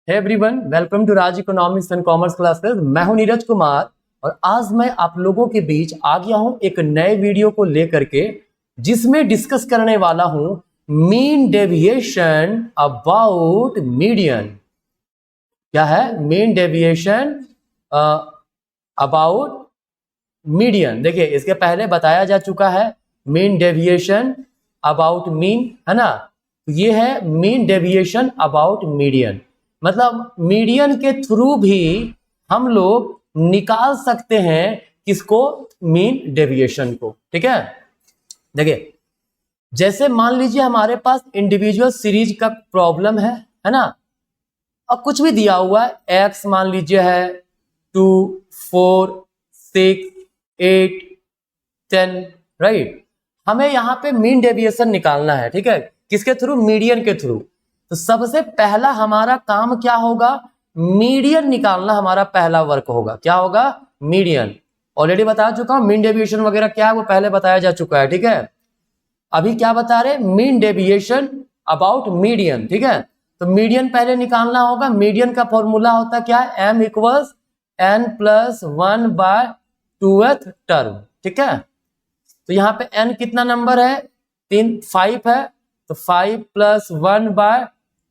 Hey everyone, welcome to Raj economics and commerce classes. मैं हूं नीरज कुमार और आज मैं आप लोगों के बीच आ गया हूं एक नए वीडियो को लेकर के, जिसमें डिस्कस करने वाला हूं मीन डेविएशन अबाउट मीडियन। क्या है? Mean deviation about median. देखिए, इसके पहले बताया जा चुका है मीन डेविएशन अबाउट मीन, है ना। ये है मीन डेविएशन अबाउट मीडियन, मतलब मीडियन के थ्रू भी हम लोग निकाल सकते हैं किसको? मीन डेविएशन को। ठीक है, देखिए जैसे मान लीजिए हमारे पास इंडिविजुअल सीरीज का प्रॉब्लम है ना। अब कुछ भी दिया हुआ है, एक्स मान लीजिए है 2, 4, 6, 8, 10, राइट। हमें यहाँ पे मीन डेविएशन निकालना है, ठीक है, किसके थ्रू? मीडियन के थ्रू। तो सबसे पहला हमारा काम क्या होगा? मीडियन निकालना हमारा पहला वर्क होगा। क्या होगा? मीडियन। ऑलरेडी बता चुका हूं मीन डेविएशन वगैरह क्या है, वो पहले बताया जा चुका है। ठीक है, अभी क्या बता रहे? Mean deviation about median. ठीक है, तो मीडियन पहले निकालना होगा। मीडियन का फॉर्मूला होता क्या है? m equals n plus 1 by 2th term. ठीक है, तो यहाँ पे n कितना नंबर है? 5 है, तो 5 प्लस 1 बाय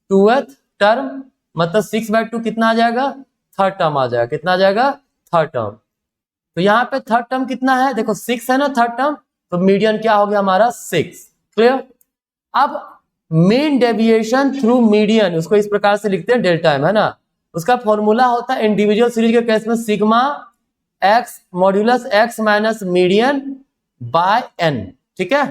2th टर्म, मतलब 6/2 कितना आ जाएगा? थर्ड टर्म आ जाएगा। कितना आ जाएगा? Third term. तो यहाँ पे थर्ड टर्म कितना है? देखो 6 है ना थर्ड टर्म, तो मीडियन क्या हो गया हमारा? 6। क्लियर? अब मीन डेविएशन थ्रू मीडियन, उसको इस प्रकार से लिखते हैं डेल्टा m, है ना। उसका फॉर्मूला होता है इंडिविजुअल सीरीज के केस में sigma x modulus x minus median by n। ठीक है,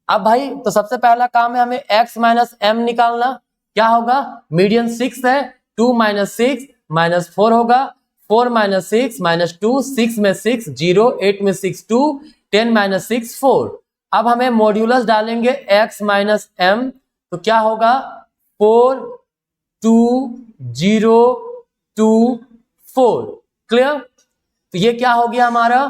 अब भाई तो सबसे पहला काम है हमें x माइनस m निकालना। क्या होगा? मीडियन 6 है, 2 माइनस 6 माइनस 4 होगा, 4 माइनस 6 माइनस 2, 6 में 6 0, 8 में 6 2, 10 माइनस 6 4। अब हमें मॉड्यूलस डालेंगे x माइनस m, तो क्या होगा? 4 2 0 2 4। क्लियर? तो ये क्या हो गया हमारा?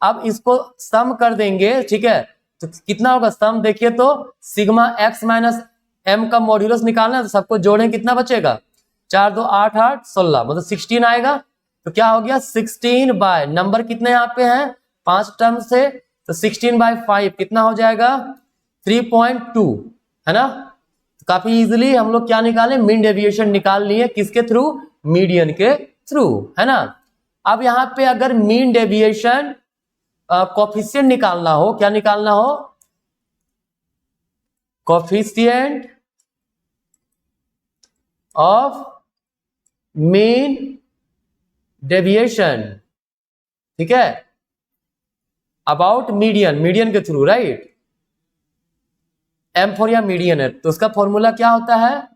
अब इसको सम कर देंगे। ठीक है, तो कितना होगा सम? देखिए तो सिग्मा x माइनस m का मॉड्यूलस निकालना है, तो सबको जोड़ें, कितना बचेगा? 4 2 8 8 16, मतलब 16 आएगा। तो क्या हो गया? 16 बाय नंबर कितने यहाँ पे हैं? 5 टर्म से, तो 16 बाय 5 कितना हो जाएगा? 3.2, है ना। तो काफी इजीली हम लोग क्या निकाले? मीन डेविएशन निकाल लिए। किसके थ्रू? मीडियन के थ्रू, है ना। अब यहाँ पे अगर मीन डेविएशन कोफिशिएंट निकालना हो, क्या निकालना हो? कोफिशिएंट ऑफ मीन डेविएशन, ठीक है, अबाउट मीडियन, मीडियन के थ्रू, राइट। m फॉर या मीडियन है, तो उसका फॉर्मूला क्या होता है?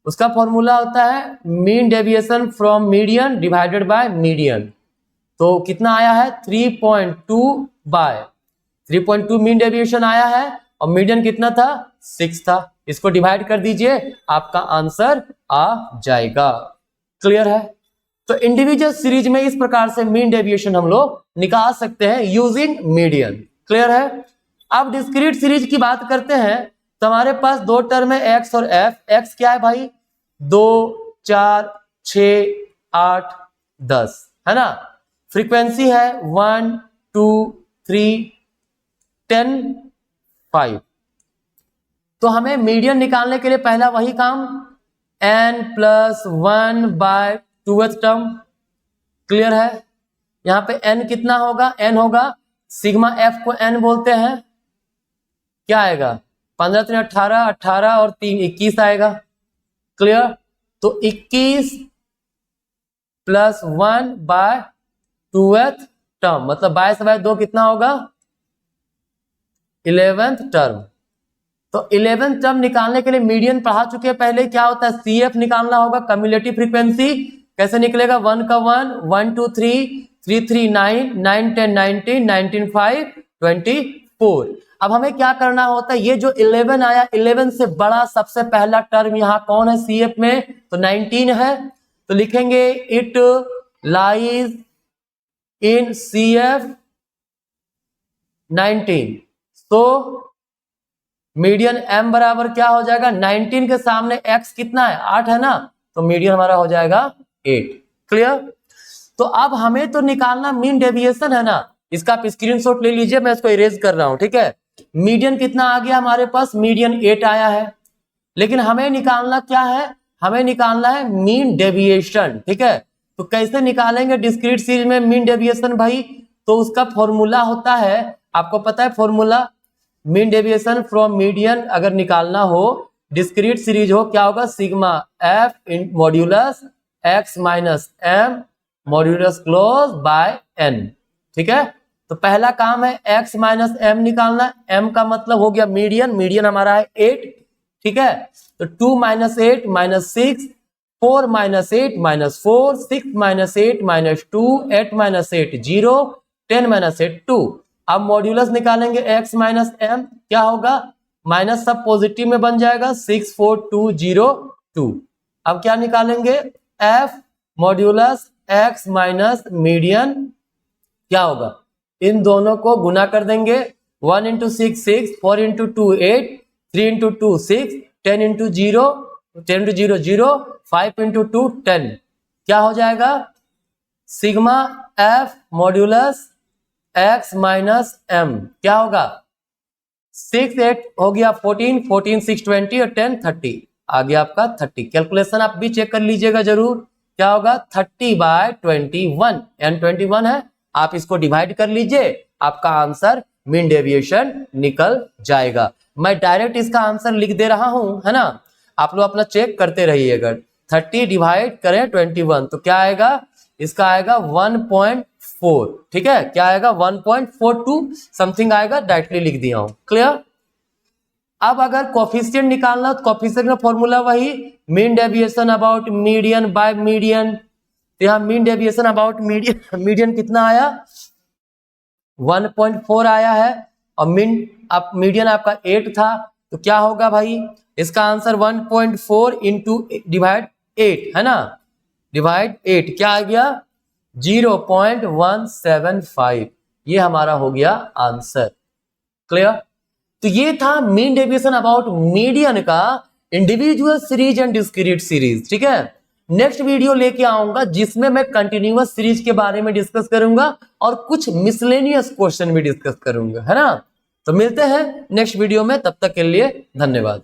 उसका फॉर्मूला होता है mean deviation from median divided by median. तो कितना आया है? 3.2 बाय 3.2 मीन डेविएशन आया है, और मीडियन कितना था? 6 था। इसको डिवाइड कर दीजिए, आपका आंसर आ जाएगा। क्लियर है? तो इंडिविजुअल सीरीज में इस प्रकार से मीन डेविएशन हम लोग निकाल सकते हैं यूजिंग मीडियन। क्लियर है? अब डिस्क्रीट सीरीज की बात करते हैं, तो हमारे पास दो टर्म है x और f। x क्या है भाई? 2 4 6 8 10, है ना। फ्रीक्वेंसी है 1 2 3 10 5। तो हमें मीडियन निकालने के लिए पहला वही काम, n plus 1 by 2th term. Clear है? यहां पे n कितना होगा? n होगा, सिग्मा f को n बोलते हैं। क्या आएगा? 15 3 18, 18 और 3 21 आएगा। क्लियर? तो 21 प्लस 1 बाय 2th टर्म, मतलब 22 बाय 2 कितना होगा? 11th term. तो 11th टर्म निकालने के लिए मीडियन पढ़ा चुके हैं पहले। क्या होता है? CF निकालना होगा, कम्युलेटिव फ्रीक्वेंसी। कैसे निकलेगा? 1 का 1, 1 2 3, 3 3 9, 9 10 19, 19 5 24। अब हमें क्या करना होता है? ये जो 11 आया, 11 से बड़ा सबसे पहला टर्म यहाँ कौन है CF में? तो 19 है। तो लिखेंगे इट लाइज इन CF 19। तो मीडियन m बराबर क्या हो जाएगा? 19 के सामने x कितना है? 8 है ना, तो मीडियन हमारा हो जाएगा 8। क्लियर? तो अब हमें तो निकालना मीन डेविएशन है ना, इसका आप स्क्रीनशॉट ले लीजिए, मैं इसको इरेज कर रहा हूं, ठीक है। मीडियन कितना आ गया हमारे पास, मीडियन 8 आया है, लेकिन हमें निकालना क्या है, हमें निकालना है मीन डेविएशन, ठीक है। तो कैसे निकालेंगे डिस्क्रीट सीरीज में मीन डेविएशन भाई, तो उसका फॉर्मूला होता है, आपको पता है formula, mean deviation from median अगर निकालना हो, डिस्क्रीट सीरीज हो, क्या होगा, sigma F in modulus X minus M modulus close by N, ठीक है। तो पहला काम है एक्स माइनस एम निकालना, एम का मतलब हो गया मीडियन, मीडियन हमारा है 8, ठीक है। तो 2 minus 8 minus 6, 4 minus 8 minus 4, 6 minus 8 minus 2, 8 minus 8 0, 10 minus 8 2। अब मॉड्यूलस निकालेंगे x माइनस एम, क्या होगा, माइनस सब पॉजिटिव में बन जाएगा, 6 4 2 0 2। अब क्या निकालेंगे, f modulus x minus median, क्या होगा, इन दोनों को गुना कर देंगे, 1 into 6 6, 4 into 2 8, 3 into 2 6, 10 into 0 0, 5 into 2 10, क्या हो जाएगा, sigma f modulus x minus M, क्या होगा, 6 8 हो गया 14, 14 6 20 और 10 30, आ गया आपका 30। कैलकुलेशन आप भी चेक कर लीजिएगा जरूर, क्या होगा 30/21, एन 21 है, आप इसको डिवाइड कर लीजिए, आपका आंसर मीन डेविएशन निकल जाएगा। मैं डायरेक्ट इसका आंसर लिख दे रहा हूं, है ना, आप लोग अपना चेक करते रहिएगा। 30 डिवाइड करें 21 तो क्या आएगा, इसका आएगा 1.4, ठीक है, क्या आएगा 1.42 समथिंग आएगा, डायरेक्टली लिख दिया हूं। क्लियर? अब अगर कोफिशिएंट निकालना तो कोफिशिएंट का फॉर्मूला वही, mean deviation about median by median, तो यहां mean deviation about median, median कितना आया 1.4 आया है, और मीडियन आपका 8 था, तो क्या होगा भाई, इसका आंसर 1.4 इंटू डिवाइड 8 है ना, डिवाइड 8 क्या आ गया 0.175, ये हमारा हो गया आंसर। क्लियर? तो ये था मीन डेविएशन अबाउट मीडियन का individual series and discrete series, ठीक है। नेक्स्ट वीडियो लेके आऊंगा जिसमें मैं कंटिन्यूअस सीरीज के बारे में डिस्कस करूंगा और कुछ मिसलेनियस क्वेश्चन भी डिस्कस करूंगा, है ना। तो मिलते हैं नेक्स्ट वीडियो में, तब तक के लिए धन्यवाद।